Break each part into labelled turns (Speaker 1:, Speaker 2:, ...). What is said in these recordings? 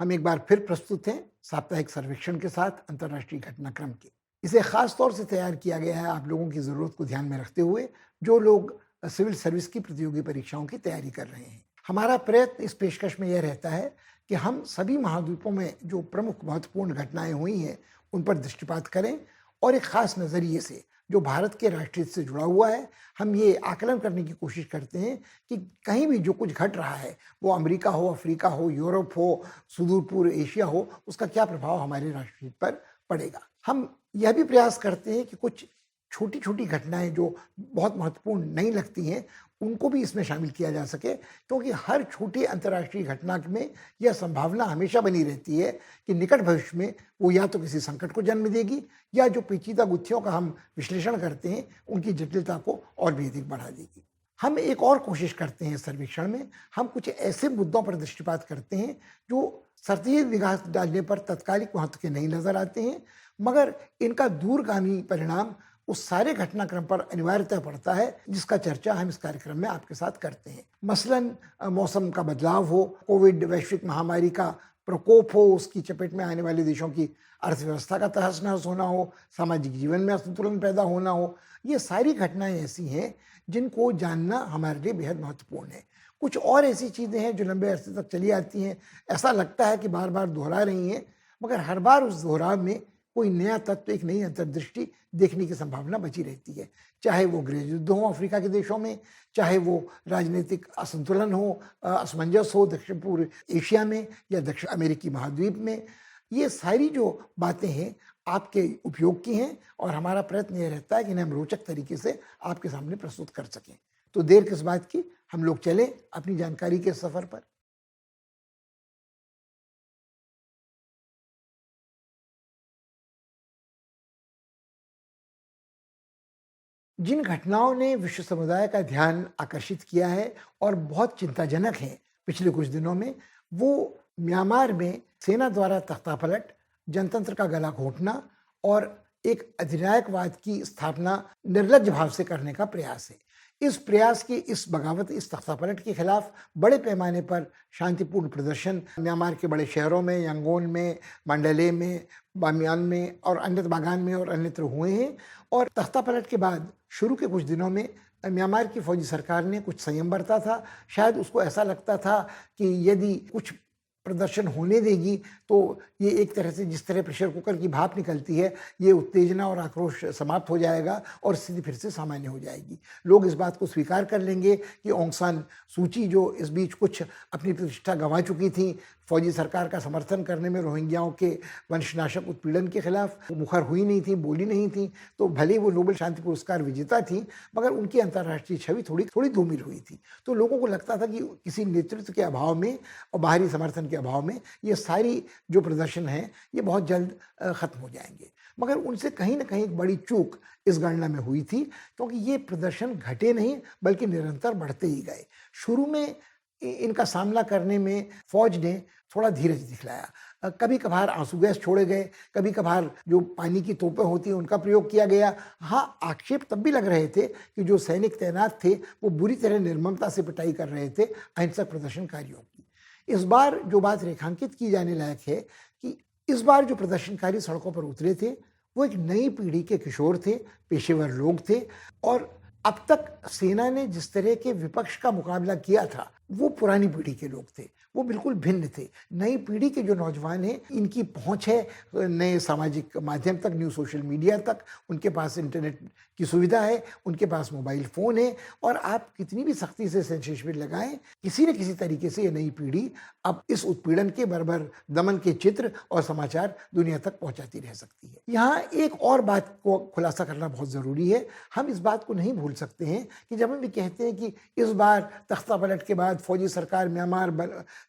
Speaker 1: हम एक बार फिर प्रस्तुत हैं साप्ताहिक सर्वेक्षण के साथ अंतर्राष्ट्रीय घटनाक्रम के। इसे खास तौर से तैयार किया गया है आप लोगों की ज़रूरत को ध्यान में रखते हुए, जो लोग सिविल सर्विस की प्रतियोगी परीक्षाओं की तैयारी कर रहे हैं। हमारा प्रयत्न इस पेशकश में यह रहता है कि हम सभी महाद्वीपों में जो प्रमुख महत्वपूर्ण घटनाएं हुई हैं, उन पर दृष्टिपात करें और एक खास नज़रिए से जो भारत के राष्ट्रीय हित से जुड़ा हुआ है, हम ये आकलन करने की कोशिश करते हैं कि कहीं भी जो कुछ घट रहा है, वो अमेरिका हो, अफ्रीका हो, यूरोप हो, सुदूर पूर्व एशिया हो, उसका क्या प्रभाव हमारे राष्ट्र हित पर पड़ेगा। हम यह भी प्रयास करते हैं कि कुछ छोटी-छोटी घटनाएं जो बहुत महत्वपूर्ण नहीं लगती हैं, उनको भी इसमें शामिल किया जा सके, क्योंकि हर छोटी अंतर्राष्ट्रीय घटना में यह संभावना हमेशा बनी रहती है कि निकट भविष्य में वो या तो किसी संकट को जन्म देगी या जो पेचीदा गुत्थियों का हम विश्लेषण करते हैं, उनकी जटिलता को और भी अधिक बढ़ा देगी। हम एक और कोशिश करते हैं इस सर्वेक्षण में, हम कुछ ऐसे मुद्दों पर दृष्टिपात करते हैं जो सरसरी निगाह डालने पर तत्कालिक महत्व के नहीं नजर आते हैं, मगर इनका दूरगामी परिणाम उस सारे घटनाक्रम पर अनिवार्यतः पड़ता है जिसका चर्चा हम इस कार्यक्रम में आपके साथ करते हैं। मसलन मौसम का बदलाव हो, कोविड वैश्विक महामारी का प्रकोप हो, उसकी चपेट में आने वाले देशों की अर्थव्यवस्था का तहस नहस होना हो, सामाजिक जीवन में असंतुलन पैदा होना हो, ये सारी घटनाएं ऐसी हैं जिनको जानना हमारे लिए बेहद महत्वपूर्ण है। कुछ और ऐसी चीज़ें हैं जो लंबे अरसे तक चली आती हैं, ऐसा लगता है कि बार बार दोहरा रही हैं, मगर हर बार उस दोहराव में कोई नया तत्व, एक नई अंतर्दृष्टि देखने की संभावना बची रहती है। चाहे वो गृह युद्ध हो अफ्रीका के देशों में, चाहे वो राजनीतिक असंतुलन हो, असमंजस हो दक्षिण पूर्व एशिया में या दक्षिण अमेरिकी महाद्वीप में, ये सारी जो बातें हैं आपके उपयोग की हैं और हमारा प्रयत्न यह रहता है कि इन्हें हम रोचक तरीके से आपके सामने प्रस्तुत कर सकें। तो देर किस बात की, हम लोग चलें अपनी जानकारी के सफ़र पर। जिन घटनाओं ने विश्व समुदाय का ध्यान आकर्षित किया है और बहुत चिंताजनक हैं पिछले कुछ दिनों में, वो म्यांमार में सेना द्वारा तख्तापलट, जनतंत्र का गला घोंटना और एक अधिनायकवाद की स्थापना निर्लज्ज भाव से करने का प्रयास है। इस प्रयास की, इस बगावत, इस तख्तापलट के खिलाफ बड़े पैमाने पर शांतिपूर्ण प्रदर्शन म्यांमार के बड़े शहरों में, यंगोन में, मंडले में, बामियान में और अन्य बागान में और अन्यत्र हुए हैं। और तख्तापलट के बाद शुरू के कुछ दिनों में म्यांमार की फौजी सरकार ने कुछ संयम बरता था। शायद उसको ऐसा लगता था कि यदि कुछ प्रदर्शन होने देगी तो ये एक तरह से जिस तरह प्रेशर कुकर की भाप निकलती है, ये उत्तेजना और आक्रोश समाप्त हो जाएगा और स्थिति फिर से सामान्य हो जाएगी। लोग इस बात को स्वीकार कर लेंगे कि ऑंग सान सूची, जो इस बीच कुछ अपनी प्रतिष्ठा गंवा चुकी थी, फौजी सरकार का समर्थन करने में रोहिंग्याओं के वंशनाशक उत्पीड़न के खिलाफ मुखर हुई नहीं थी, बोली नहीं थी, तो भले ही वो नोबेल शांति पुरस्कार विजेता थी, मगर उनकी अंतर्राष्ट्रीय छवि थोड़ी थोड़ी धूमिल हुई थी। तो लोगों को लगता था कि किसी नेतृत्व के अभाव में और बाहरी समर्थन के अभाव में ये सारी जो प्रदर्शन है ये बहुत जल्द खत्म हो जाएंगे। मगर उनसे कहीं ना कहीं एक बड़ी चूक इस गणना में हुई थी, क्योंकि ये प्रदर्शन घटे नहीं बल्कि निरंतर बढ़ते ही गए। शुरू में इनका सामना करने में फौज ने थोड़ा धीरज दिखलाया, कभी कभार आंसू गैस छोड़े गए, कभी कभार जो पानी की तोपें होती हैं उनका प्रयोग किया गया। हाँ, आक्षेप तब भी लग रहे थे कि जो सैनिक तैनात थे वो बुरी तरह निर्ममता से पिटाई कर रहे थे अहिंसक प्रदर्शनकारियों की। इस बार जो बात रेखांकित की जाने लायक है कि इस बार जो प्रदर्शनकारी सड़कों पर उतरे थे वो एक नई पीढ़ी के किशोर थे, पेशेवर लोग थे। और अब तक सेना ने जिस तरह के विपक्ष का मुकाबला किया था वो पुरानी पीढ़ी के लोग थे, वो बिल्कुल भिन्न थे। नई पीढ़ी के जो नौजवान हैं, इनकी पहुंच है नए सामाजिक माध्यम तक, न्यू सोशल मीडिया तक, उनके पास इंटरनेट की सुविधा है, उनके पास मोबाइल फ़ोन है, और आप कितनी भी सख्ती से सेंसरशिप लगाएं, किसी न किसी तरीके से ये नई पीढ़ी अब इस उत्पीड़न के बर्बर दमन के चित्र और समाचार दुनिया तक पहुंचाती रह सकती है। यहाँ एक और बात को खुलासा करना बहुत ज़रूरी है। हम इस बात को नहीं भूल सकते हैं कि जब हम ये कहते हैं कि इस बार तख्तापलट के बाद फौजी सरकार म्यांमार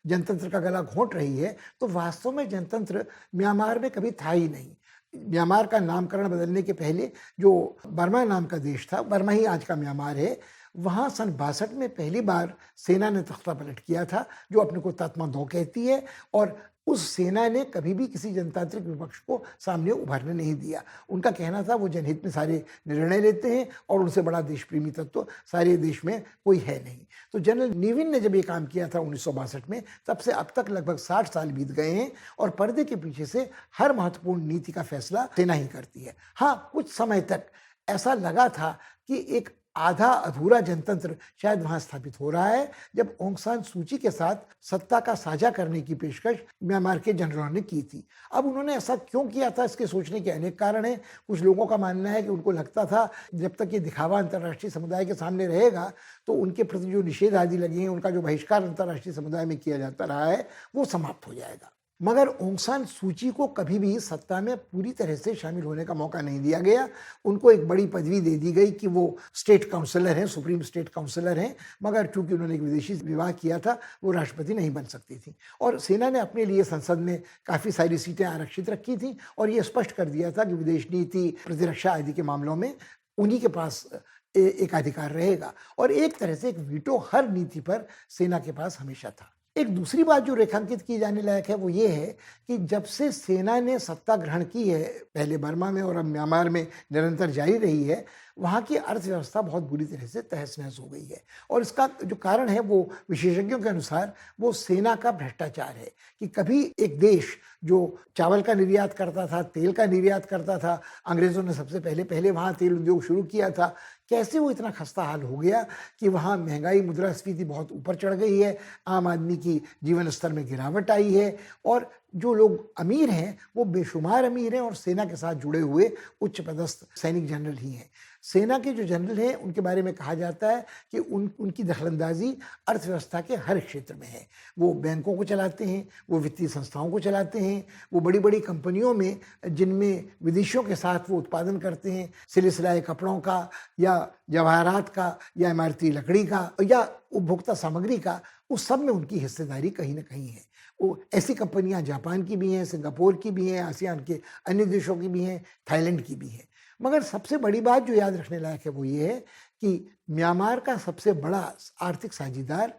Speaker 1: जनतंत्र का गला घोंट रही है, तो वास्तव में जनतंत्र म्यांमार में कभी था ही नहीं। म्यांमार का नामकरण बदलने के पहले जो बर्मा नाम का देश था, बर्मा ही आज का म्यांमार है, वहाँ सन 62 में पहली बार सेना ने तख्तापलट किया था, जो अपने को तात्मा दो कहती है। और उस सेना ने कभी भी किसी जनतांत्रिक विपक्ष को सामने उभरने नहीं दिया। उनका कहना था वो जनहित में सारे निर्णय लेते हैं और उनसे बड़ा देशप्रेमी तत्व तो सारे देश में कोई है नहीं। तो जनरल निविन ने जब ये काम किया था 1962 में, तब से अब तक लगभग 60 साल बीत गए हैं और पर्दे के पीछे से हर महत्वपूर्ण नीति का फैसला सेना ही करती है। हाँ, कुछ समय तक ऐसा लगा था कि एक आधा अधूरा जनतंत्र शायद वहां स्थापित हो रहा है, जब ऑंग सान सूची के साथ सत्ता का साझा करने की पेशकश म्यांमार के जनरलों ने की थी। अब उन्होंने ऐसा क्यों किया था, इसके सोचने के अनेक कारण हैं। कुछ लोगों का मानना है कि उनको लगता था जब तक ये दिखावा अंतर्राष्ट्रीय समुदाय के सामने रहेगा तो उनके प्रति जो निषेध आदि लगे हैं, उनका जो बहिष्कार अंतर्राष्ट्रीय समुदाय में किया जाता रहा है, वो समाप्त हो जाएगा। मगर ऑंग सान सूची को कभी भी सत्ता में पूरी तरह से शामिल होने का मौका नहीं दिया गया। उनको एक बड़ी पदवी दे दी गई कि वो स्टेट काउंसलर हैं, सुप्रीम स्टेट काउंसलर हैं, मगर चूंकि उन्होंने एक विदेशी विवाह किया था, वो राष्ट्रपति नहीं बन सकती थी। और सेना ने अपने लिए संसद में काफ़ी सारी सीटें आरक्षित रखी थी और ये स्पष्ट कर दिया था कि विदेश नीति, प्रतिरक्षा आदि के मामलों में उन्हीं के पास एक अधिकार रहेगा और एक तरह से एक वीटो हर नीति पर सेना के पास हमेशा था। एक दूसरी बात जो रेखांकित की जाने लायक है वो ये है कि जब से सेना ने सत्ता ग्रहण की है, पहले बर्मा में और अब म्यांमार में निरंतर जारी रही है, वहाँ की अर्थव्यवस्था बहुत बुरी तरह से तहस नहस हो गई है। और इसका जो कारण है वो विशेषज्ञों के अनुसार वो सेना का भ्रष्टाचार है कि कभी एक देश जो चावल का निर्यात करता था, तेल का निर्यात करता था, अंग्रेज़ों ने सबसे पहले वहाँ तेल उद्योग शुरू किया था, कैसे वो इतना खस्ता हाल हो गया कि वहाँ महंगाई, मुद्रास्फीति बहुत ऊपर चढ़ गई है, आम आदमी की जीवन स्तर में गिरावट आई है और जो लोग अमीर हैं वो बेशुमार अमीर हैं और सेना के साथ जुड़े हुए उच्च पदस्थ सैनिक जनरल ही हैं। सेना के जो जनरल हैं उनके बारे में कहा जाता है कि उनकी दखलंदाजी अर्थव्यवस्था के हर क्षेत्र में है। वो बैंकों को चलाते हैं, वो वित्तीय संस्थाओं को चलाते हैं, वो बड़ी बड़ी कंपनियों में जिनमें विदेशियों के साथ वो उत्पादन करते हैं, सिले सिलाए कपड़ों का या जवाहरात का या इमारती लकड़ी का या उपभोक्ता सामग्री का, उस सब में उनकी हिस्सेदारी कहीं ना कहीं है। वो ऐसी कंपनियां जापान की भी हैं, सिंगापुर की भी हैं, आसियान के अन्य देशों की भी हैं, थाईलैंड की भी हैं। मगर सबसे बड़ी बात जो याद रखने लायक है वो ये है कि म्यांमार का सबसे बड़ा आर्थिक साझीदार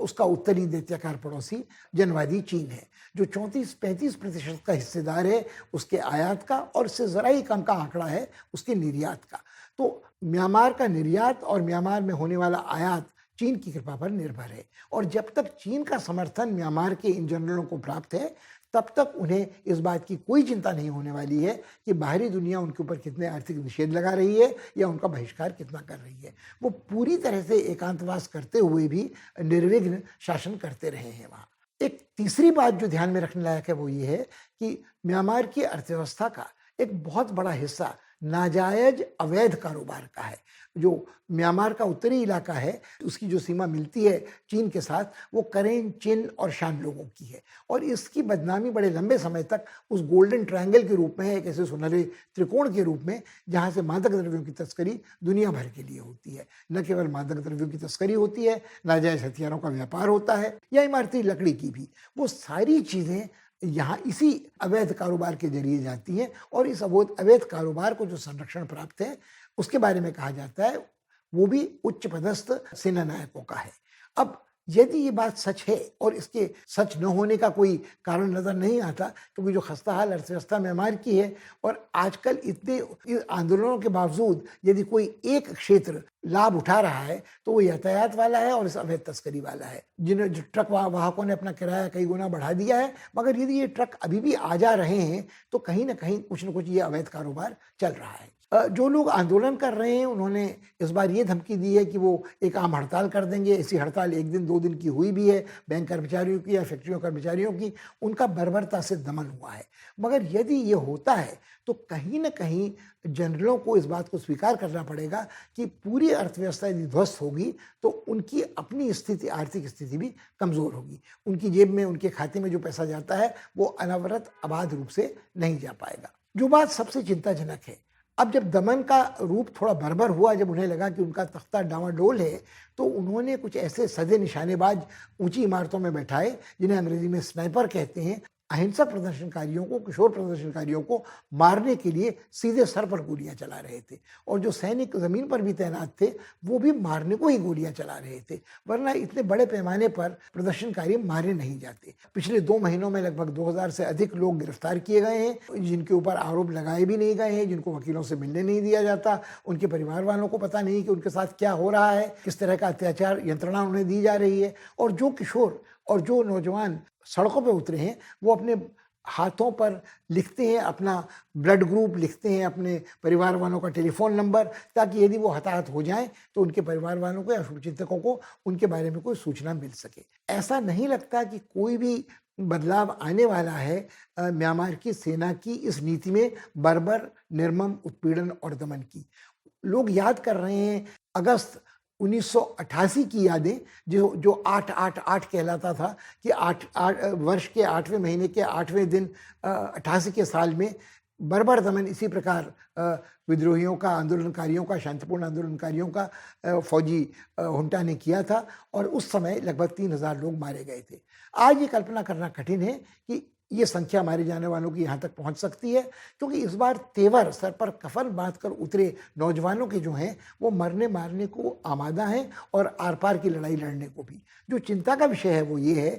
Speaker 1: उसका उत्तरी दैत्याकार पड़ोसी जनवादी चीन है, जो 34-35% का हिस्सेदार है उसके आयात का और इससे ज़रा ही कम का आंकड़ा है उसके निर्यात का। तो म्यांमार का निर्यात और म्यांमार में होने वाला आयात चीन की कृपा पर निर्भर है और जब तक चीन का समर्थन म्यांमार के इन जनरलों को प्राप्त है तब तक उन्हें इस बात की कोई चिंता नहीं होने वाली है कि बाहरी दुनिया उनके ऊपर कितने आर्थिक निषेध लगा रही है या उनका बहिष्कार कितना कर रही है। वो पूरी तरह से एकांतवास करते हुए भी निर्विघ्न शासन करते रहे हैं वहाँ। एक तीसरी बात जो ध्यान में रखने लायक है वो ये है कि म्यांमार की अर्थव्यवस्था का एक बहुत बड़ा हिस्सा नाजायज अवैध कारोबार का है। जो म्यांमार का उत्तरी इलाका है उसकी जो सीमा मिलती है चीन के साथ, वो करेन, चिन और शान लोगों की है और इसकी बदनामी बड़े लंबे समय तक उस गोल्डन ट्रायंगल के रूप में है, एक ऐसे सुनहरे त्रिकोण के रूप में जहाँ से मादक द्रव्यों की तस्करी दुनिया भर के लिए होती है। न केवल मादक द्रव्यों की तस्करी होती है, नाजायज हथियारों का व्यापार होता है या इमारती लकड़ी की भी। वो सारी चीज़ें यहाँ इसी अवैध कारोबार के जरिए जाती हैं और इस अवैध कारोबार को जो संरक्षण प्राप्त है उसके बारे में कहा जाता है वो भी उच्च पदस्थ सेना नायकों का है। अब यदि ये बात सच है और इसके सच न होने का कोई कारण नजर नहीं आता, क्योंकि जो खस्ताहाल अर्थव्यवस्था म्यांमार की है और आजकल इतने आंदोलनों के बावजूद यदि कोई एक क्षेत्र लाभ उठा रहा है तो वो यातायात वाला है और इस अवैध तस्करी वाला है, जिन्हें जो ट्रक वाहकों ने अपना किराया कई गुना बढ़ा दिया है। मगर यदि ये ट्रक अभी भी आ जा रहे हैं तो कहीं ना कहीं कुछ न कुछ ये अवैध कारोबार चल रहा है। जो लोग आंदोलन कर रहे हैं उन्होंने इस बार ये धमकी दी है कि वो एक आम हड़ताल कर देंगे। ऐसी हड़ताल 1 दिन 2 दिन की हुई भी है, बैंक कर्मचारियों की या फैक्ट्रियों कर्मचारियों की, उनका बर्बरता से दमन हुआ है। मगर यदि ये होता है तो कहीं ना कहीं जनरलों को इस बात को स्वीकार करना पड़ेगा कि पूरी अर्थव्यवस्था यदि ध्वस्त होगी तो उनकी अपनी स्थिति, आर्थिक स्थिति भी कमज़ोर होगी। उनकी जेब में, उनके खाते में जो पैसा जाता है वो अनवरत अबाध रूप से नहीं जा पाएगा। जो बात सबसे चिंताजनक है, अब जब दमन का रूप थोड़ा बर्बर हुआ, जब उन्हें लगा कि उनका तख्ता डावाडोल है, तो उन्होंने कुछ ऐसे सदे निशानेबाज ऊंची इमारतों में बैठाए जिन्हें अंग्रेजी में स्नाइपर कहते हैं, अहिंसक प्रदर्शनकारियों को, किशोर प्रदर्शनकारियों को मारने के लिए सीधे सर पर गोलियां चला रहे थे। और जो सैनिक ज़मीन पर भी तैनात थे, वो भी मारने को ही गोलियां चला रहे थे, वरना इतने बड़े पैमाने पर प्रदर्शनकारी मारे नहीं जाते। पिछले 2 महीनों में लगभग 2000 से अधिक लोग गिरफ्तार किए गए हैं, जिनके ऊपर आरोप लगाए भी नहीं गए हैं, जिनको वकीलों से मिलने नहीं दिया जाता। उनके परिवार वालों को पता नहीं कि उनके साथ क्या हो रहा है, किस तरह का अत्याचार यंत्रणा उन्हें दी जा रही है। और जो किशोर और जो नौजवान सड़कों पे उतरे हैं, वो अपने हाथों पर लिखते हैं अपना ब्लड ग्रुप, लिखते हैं अपने परिवार वालों का टेलीफोन नंबर, ताकि यदि वो हताहत हो जाएं तो उनके परिवार वालों को या शुभचिंतकों को उनके बारे में कोई सूचना मिल सके। ऐसा नहीं लगता कि कोई भी बदलाव आने वाला है म्यांमार की सेना की इस नीति में बर्बर, निर्मम उत्पीड़न और दमन की। लोग याद कर रहे हैं अगस्त 1988 की यादें, जो 888 कहलाता था, कि 8 वर्ष के 8वें महीने के 8वें दिन 88 के साल में बर्बर दमन इसी प्रकार विद्रोहियों का, आंदोलनकारियों का, शांतिपूर्ण आंदोलनकारियों का फौजी हुंटा ने किया था और उस समय लगभग 3000 लोग मारे गए थे। आज ये कल्पना करना कठिन है कि ये संख्या मारे जाने वालों की यहाँ तक पहुँच सकती है, क्योंकि इस बार तेवर, सर पर कफन बांध कर उतरे नौजवानों के जो हैं, वो मरने मारने को आमादा हैं और आर पार की लड़ाई लड़ने को भी। जो चिंता का विषय है वो ये है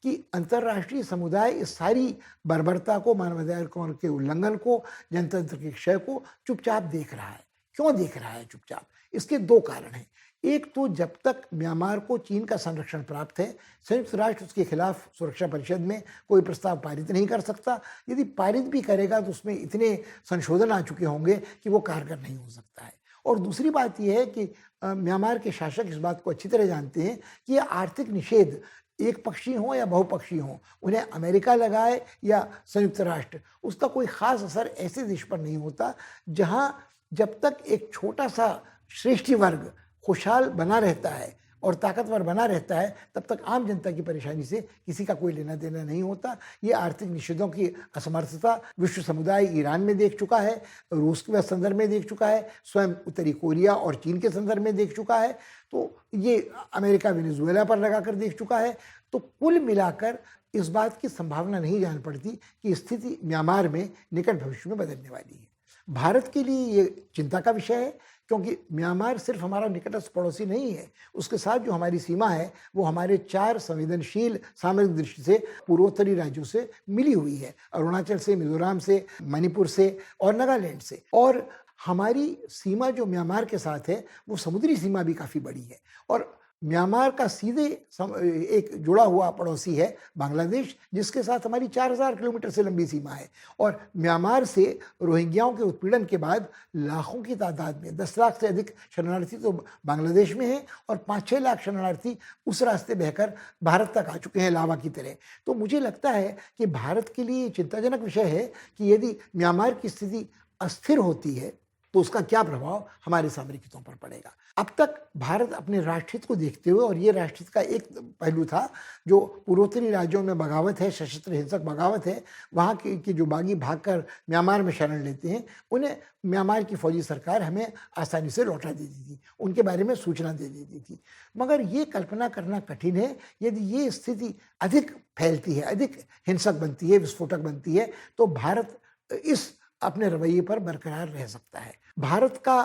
Speaker 1: कि अंतर्राष्ट्रीय समुदाय इस सारी बर्बरता को, मानवाधिकारों के उल्लंघन को, जनतंत्र के क्षय को चुपचाप देख रहा है। क्यों देख रहा है चुपचाप? इसके 2 कारण हैं। एक तो जब तक म्यांमार को चीन का संरक्षण प्राप्त है, संयुक्त राष्ट्र उसके खिलाफ सुरक्षा परिषद में कोई प्रस्ताव पारित नहीं कर सकता। यदि पारित भी करेगा तो उसमें इतने संशोधन आ चुके होंगे कि वो कारगर नहीं हो सकता है। और दूसरी बात यह है कि म्यांमार के शासक इस बात को अच्छी तरह जानते हैं कि ये आर्थिक निषेध एक पक्षी हों या बहुपक्षीय हों, उन्हें अमेरिका लगाए या संयुक्त राष्ट्र, उसका कोई खास असर ऐसे देश पर नहीं होता जहां जब तक एक छोटा सा श्रेष्ठी वर्ग खुशहाल बना रहता है और ताकतवर बना रहता है, तब तक आम जनता की परेशानी से किसी का कोई लेना देना नहीं होता। ये आर्थिक निषेधों की असमर्थता विश्व समुदाय ईरान में देख चुका है, रूस के संदर्भ में देख चुका है, स्वयं उत्तरी कोरिया और चीन के संदर्भ में देख चुका है, तो ये अमेरिका वेनेजुएला पर लगाकर देख चुका है। तो कुल मिलाकर इस बात की संभावना नहीं जान पड़ती कि स्थिति म्यांमार में निकट भविष्य में बदलने वाली है। भारत के लिए ये चिंता का विषय है, क्योंकि म्यांमार सिर्फ हमारा निकटस्थ पड़ोसी नहीं है, उसके साथ जो हमारी सीमा है वो हमारे 4 संवेदनशील सामरिक दृष्टि से पूर्वोत्तरी राज्यों से मिली हुई है, अरुणाचल से, मिजोरम से, मणिपुर से और नागालैंड से। और हमारी सीमा जो म्यांमार के साथ है वो समुद्री सीमा भी काफ़ी बड़ी है। और म्यांमार का सीधे एक जुड़ा हुआ पड़ोसी है बांग्लादेश, जिसके साथ हमारी 4000 किलोमीटर से लंबी सीमा है। और म्यांमार से रोहिंग्याओं के उत्पीड़न के बाद लाखों की तादाद में 10 लाख से अधिक शरणार्थी तो बांग्लादेश में हैं और 5-6 लाख शरणार्थी उस रास्ते बहकर भारत तक आ चुके हैं लावा की तरह। तो मुझे लगता है कि भारत के लिए चिंताजनक विषय है कि यदि म्यांमार की स्थिति अस्थिर होती है तो उसका क्या प्रभाव हमारे सामरिक हितों पर पड़ेगा। अब तक भारत अपने राष्ट्रहित को देखते हुए, और ये राष्ट्रहित का एक पहलू था, जो पूर्वोत्तरी राज्यों में बगावत है, सशस्त्र हिंसक बगावत है, वहाँ की जो बागी भागकर म्यांमार में शरण लेते हैं, उन्हें म्यांमार की फौजी सरकार हमें आसानी से लौटा देती थी, उनके बारे में सूचना दे देती थी। मगर ये कल्पना करना कठिन है, यदि ये स्थिति अधिक फैलती है, अधिक हिंसक बनती है, विस्फोटक बनती है, तो भारत इस अपने रवैये पर बरकरार रह सकता है। भारत का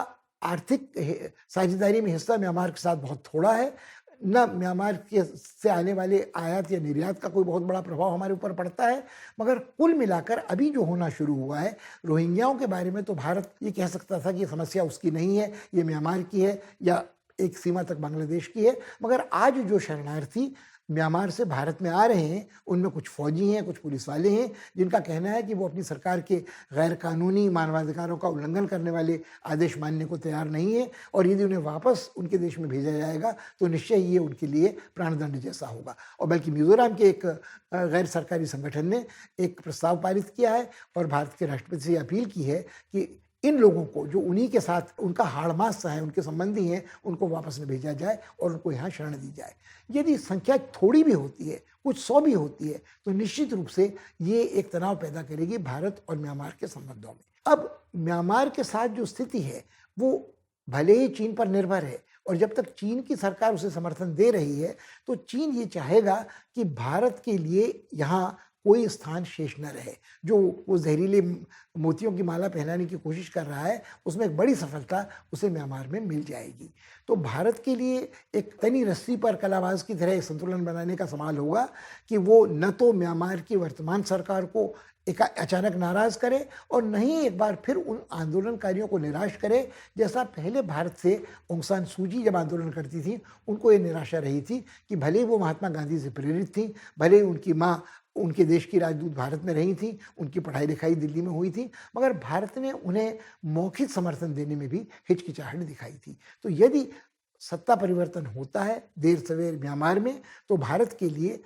Speaker 1: आर्थिक साझेदारी में हिस्सा म्यांमार के साथ बहुत थोड़ा है, न म्यांमार के से आने वाले आयात या निर्यात का कोई बहुत बड़ा प्रभाव हमारे ऊपर पड़ता है। मगर कुल मिलाकर अभी जो होना शुरू हुआ है, रोहिंग्याओं के बारे में तो भारत ये कह सकता था कि समस्या उसकी नहीं है, ये म्यांमार की है या एक सीमा तक बांग्लादेश की है। मगर आज जो शरणार्थी म्यांमार से भारत में आ रहे हैं, उनमें कुछ फौजी हैं, कुछ पुलिस वाले हैं, जिनका कहना है कि वो अपनी सरकार के गैर कानूनी मानवाधिकारों का उल्लंघन करने वाले आदेश मानने को तैयार नहीं है, और यदि उन्हें वापस उनके देश में भेजा जाएगा तो निश्चय ये उनके लिए प्राणदंड जैसा होगा। और बल्कि मिजोरम के एक गैर सरकारी संगठन ने एक प्रस्ताव पारित किया है और भारत के राष्ट्रपति से अपील की है कि इन लोगों को, जो उन्हीं के साथ उनका हाड़मास है, उनके संबंधी हैं, उनको वापस न भेजा जाए और उनको यहाँ शरण दी जाए। यदि संख्या थोड़ी भी होती है, कुछ 100 भी होती है, तो निश्चित रूप से ये एक तनाव पैदा करेगी भारत और म्यांमार के संबंधों में। अब म्यांमार के साथ जो स्थिति है वो भले ही चीन पर निर्भर है, और जब तक चीन की सरकार उसे समर्थन दे रही है तो चीन ये चाहेगा कि भारत के लिए यहाँ कोई स्थान शेष न रहे। जो वो जहरीले मोतियों की माला पहनाने की कोशिश कर रहा है, उसमें एक बड़ी सफलता उसे म्यांमार में मिल जाएगी। तो भारत के लिए एक तनी रस्सी पर कलाबाज की तरह एक संतुलन बनाने का सवाल होगा कि वो न तो म्यांमार की वर्तमान सरकार को एक अचानक नाराज करे और न ही एक बार फिर उन आंदोलनकारियों को निराश करे, जैसा पहले भारत से ऑंग सान सू जी जब आंदोलन करती थी, उनको ये निराशा रही थी कि भले ही वो महात्मा गांधी से प्रेरित थी, भले ही उनकी माँ उनके देश की राजदूत भारत में रही थी, उनकी पढ़ाई लिखाई दिल्ली में हुई थी, मगर भारत ने उन्हें मौखिक समर्थन देने में भी हिचकिचाहट दिखाई थी। तो यदि सत्ता परिवर्तन होता है देर सवेर म्यांमार में, तो भारत के लिए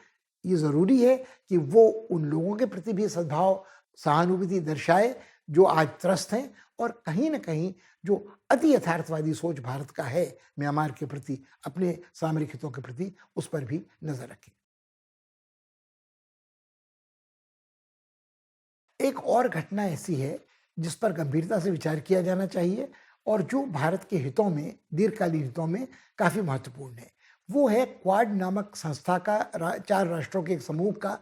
Speaker 1: ये ज़रूरी है कि वो उन लोगों के प्रति भी सद्भाव, सहानुभूति दर्शाए जो आज त्रस्त हैं, और कहीं न कहीं जो अति यथार्थवादी सोच भारत का है म्यांमार के प्रति, अपने सामरिक हितों के प्रति, उस पर भी नज़र रखें। एक और घटना ऐसी है जिस पर गंभीरता से विचार किया जाना चाहिए और जो भारत के हितों में, दीर्घकालीन हितों में काफ़ी महत्वपूर्ण है। वो है क्वाड नामक संस्था का 4 राष्ट्रों के एक समूह का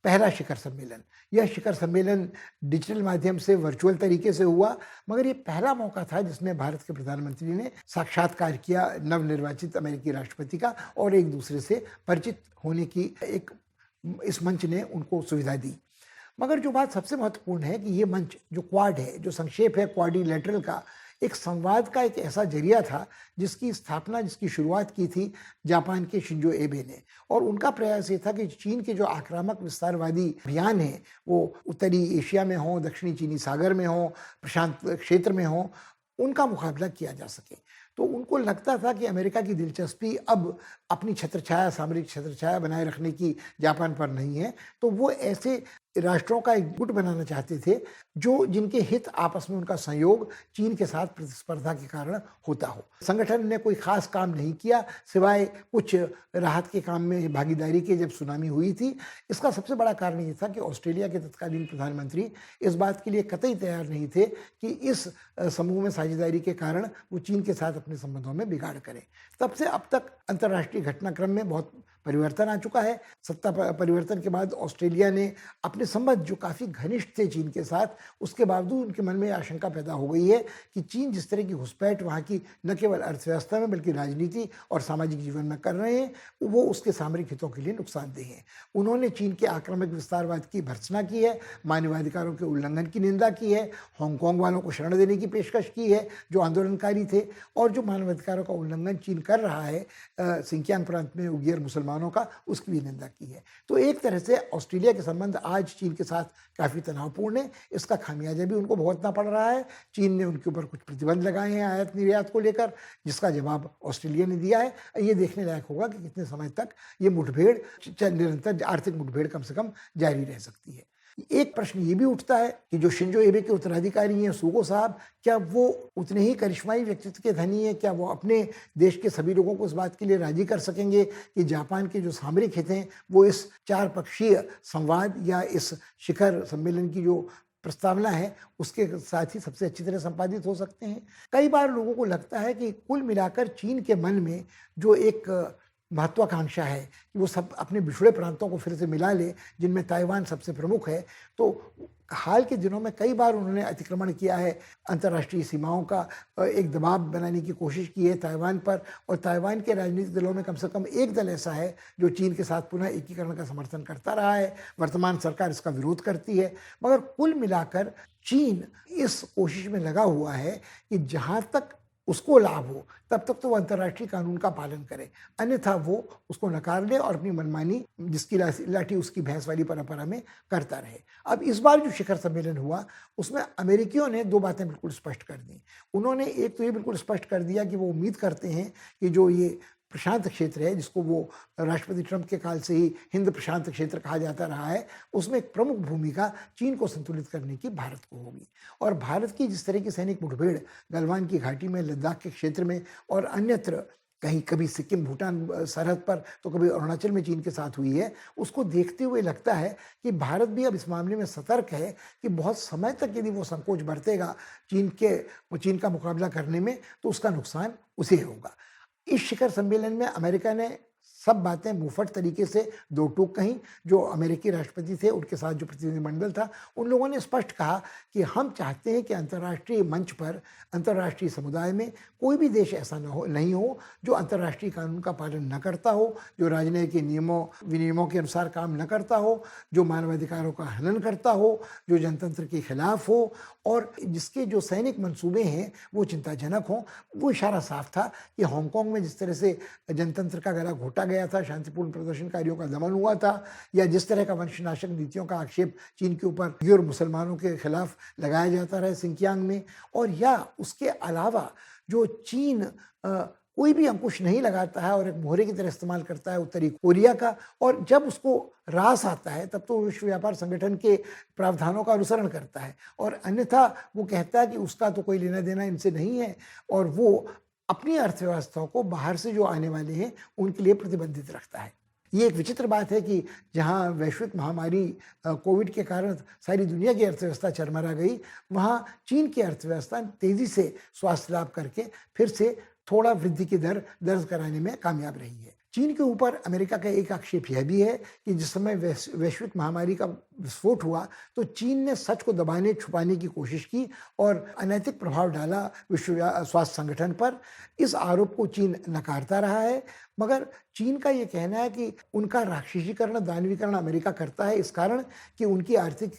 Speaker 1: पहला शिखर सम्मेलन। यह शिखर सम्मेलन डिजिटल माध्यम से वर्चुअल तरीके से हुआ, मगर ये पहला मौका था जिसमें भारत के प्रधानमंत्री ने साक्षात्कार किया नवनिर्वाचित अमेरिकी राष्ट्रपति का और एक दूसरे से परिचित होने की एक इस मंच ने उनको सुविधा दी। मगर जो बात सबसे महत्वपूर्ण है कि ये मंच जो क्वाड है, जो संक्षेप है क्वाड्रिलेटरल का, एक संवाद का एक ऐसा जरिया था जिसकी स्थापना, जिसकी शुरुआत की थी जापान के शिंजो एबे ने। और उनका प्रयास ये था कि चीन के जो आक्रामक विस्तारवादी अभियान हैं, वो उत्तरी एशिया में हों, दक्षिणी चीनी सागर में हों, प्रशांत क्षेत्र में हों, उनका मुकाबला किया जा सके। तो उनको लगता था कि अमेरिका की दिलचस्पी अब अपनी छत्रछाया, सामरिक छत्रछाया बनाए रखने की जापान पर नहीं है, तो वो ऐसे राष्ट्रों का एक गुट बनाना चाहते थे जो जिनके हित आपस में उनका संयोग चीन के साथ प्रतिस्पर्धा के कारण होता हो। संगठन ने कोई खास काम नहीं किया सिवाय कुछ राहत के काम में भागीदारी के जब सुनामी हुई थी। इसका सबसे बड़ा कारण ये था कि ऑस्ट्रेलिया के तत्कालीन प्रधानमंत्री इस बात के लिए कतई तैयार नहीं थे कि इस समूह में साझेदारी के कारण वो चीन के साथ अपने संबंधों में बिगाड़ करें। तब से अब तक अंतर्राष्ट्रीय घटनाक्रम में बहुत परिवर्तन आ चुका है। सत्ता परिवर्तन के बाद ऑस्ट्रेलिया ने अपने संबंध जो काफ़ी घनिष्ठ थे चीन के साथ, उसके बावजूद उनके मन में आशंका पैदा हो गई है कि चीन जिस तरह की घुसपैठ वहाँ की न केवल अर्थव्यवस्था में बल्कि राजनीति और सामाजिक जीवन में कर रहे हैं, वो उसके सामरिक हितों के लिए नुकसानदेह है। उन्होंने चीन के आक्रामक विस्तारवाद की भर्त्सना की है, मानवाधिकारों के उल्लंघन की निंदा की है, हांगकांग वालों को शरण देने की पेशकश की है जो आंदोलनकारी थे, और जो मानवाधिकारों का उल्लंघन चीन कर रहा है सिंकियांग प्रांत में उइगर मुसलमानों का, उसकी भी निंदा की है। तो एक तरह से ऑस्ट्रेलिया के संबंध आज चीन के साथ काफ़ी तनावपूर्ण है। इसका खामियाजा भी उनको भुगतना पड़ रहा है। चीन ने उनके ऊपर कुछ प्रतिबंध लगाए हैं आयात निर्यात को लेकर, जिसका जवाब ऑस्ट्रेलिया ने दिया है। ये देखने लायक होगा कि कितने समय तक ये मुठभेड़, निरंतर आर्थिक मुठभेड़ कम से कम जारी रह सकती है। एक प्रश्न ये भी उठता है कि जो शिंजो एबे के उत्तराधिकारी हैं सुगो साहब, क्या वो उतने ही करिश्माई व्यक्तित्व के धनी हैं? क्या वो अपने देश के सभी लोगों को इस बात के लिए राजी कर सकेंगे कि जापान के जो सामरिक हित हैं वो इस 4 पक्षीय संवाद या इस शिखर सम्मेलन की जो प्रस्तावना है उसके साथ ही सबसे अच्छी तरह संपादित हो सकते हैं? कई बार लोगों को लगता है कि कुल मिलाकर चीन के मन में जो एक महत्वाकांक्षा है कि वो सब अपने बिछड़े प्रांतों को फिर से मिला ले, जिनमें ताइवान सबसे प्रमुख है। तो हाल के दिनों में कई बार उन्होंने अतिक्रमण किया है, अंतर्राष्ट्रीय सीमाओं का एक दबाव बनाने की कोशिश की है ताइवान पर, और ताइवान के राजनीतिक दलों में कम से कम एक दल ऐसा है जो चीन के साथ पुनः एकीकरण का समर्थन करता रहा है। वर्तमान सरकार इसका विरोध करती है, मगर कुल मिलाकर चीन इस कोशिश में लगा हुआ है कि जहाँ तक उसको लाभ हो तब तक तो वो अंतर्राष्ट्रीय कानून का पालन करे, अन्यथा वो उसको नकार ले और अपनी मनमानी, जिसकी लाठी उसकी भैंस वाली परंपरा में करता रहे। अब इस बार जो शिखर सम्मेलन हुआ उसमें अमेरिकियों ने 2 बातें बिल्कुल स्पष्ट कर दी। उन्होंने एक तो ये बिल्कुल स्पष्ट कर दिया कि वो उम्मीद करते हैं कि जो ये प्रशांत क्षेत्र है, जिसको वो राष्ट्रपति ट्रंप के काल से ही हिंद प्रशांत क्षेत्र कहा जाता रहा है, उसमें एक प्रमुख भूमिका चीन को संतुलित करने की भारत को होगी। और भारत की जिस तरह की सैनिक मुठभेड़ गलवान की घाटी में, लद्दाख के क्षेत्र में और अन्यत्र, कहीं कभी सिक्किम भूटान सरहद पर तो कभी अरुणाचल में चीन के साथ हुई है, उसको देखते हुए लगता है कि भारत भी अब इस मामले में सतर्क है कि बहुत समय तक यदि वो संकोच बरतेगा चीन का मुकाबला करने में, तो उसका नुकसान उसे होगा। इस शिखर सम्मेलन में अमेरिका ने सब बातें मुंहफट तरीके से दो टूक कहीं। जो अमेरिकी राष्ट्रपति थे, उनके साथ जो प्रतिनिधिमंडल था, उन लोगों ने स्पष्ट कहा कि हम चाहते हैं कि अंतर्राष्ट्रीय मंच पर, अंतर्राष्ट्रीय समुदाय में कोई भी देश ऐसा नहीं हो जो अंतर्राष्ट्रीय कानून का पालन न करता हो, जो राजनयिक के नियमों विनियमों के अनुसार काम न करता हो, जो मानवाधिकारों का हनन करता हो, जो जनतंत्र के खिलाफ हो और जिसके जो सैनिक मंसूबे हैं वो चिंताजनक हों। वो इशारा साफ था कि हांगकांग में जिस तरह से जनतंत्र का गला घोटा गया था, शांतिपूर्ण प्रदर्शनकारियों का दमन हुआ था, या जिस तरह का वंशनाशक नीतियों का आक्षेप चीन के ऊपर और मुसलमानों के खिलाफ लगाया जाता रहा सिंकियांग में, और या उसके अलावा जो चीन कोई भी अंकुश नहीं लगाता है और एक मोहरे की तरह इस्तेमाल करता है उत्तरी कोरिया का, और जब उसको रास आता है तब तो विश्व व्यापार संगठन के प्रावधानों का अनुसरण करता है, और अन्यथा वो कहता है कि उसका तो कोई लेना देना इनसे नहीं है, और वो अपनी अर्थव्यवस्थाओं को बाहर से जो आने वाले हैं उनके लिए प्रतिबंधित रखता है। ये एक विचित्र बात है कि जहाँ वैश्विक महामारी कोविड के कारण सारी दुनिया की अर्थव्यवस्था चरमरा गई, वहाँ चीन की अर्थव्यवस्था तेजी से स्वास्थ्य लाभ करके फिर से थोड़ा वृद्धि की दर दर्ज कराने में कामयाब रही है। चीन के ऊपर अमेरिका का एक आक्षेप यह भी है कि जिस समय वैश्विक महामारी का विस्फोट हुआ तो चीन ने सच को दबाने छुपाने की कोशिश की और अनैतिक प्रभाव डाला विश्व स्वास्थ्य संगठन पर। इस आरोप को चीन नकारता रहा है, मगर चीन का ये कहना है कि उनका राक्षसीकरण, दानवीकरण अमेरिका करता है इस कारण कि उनकी आर्थिक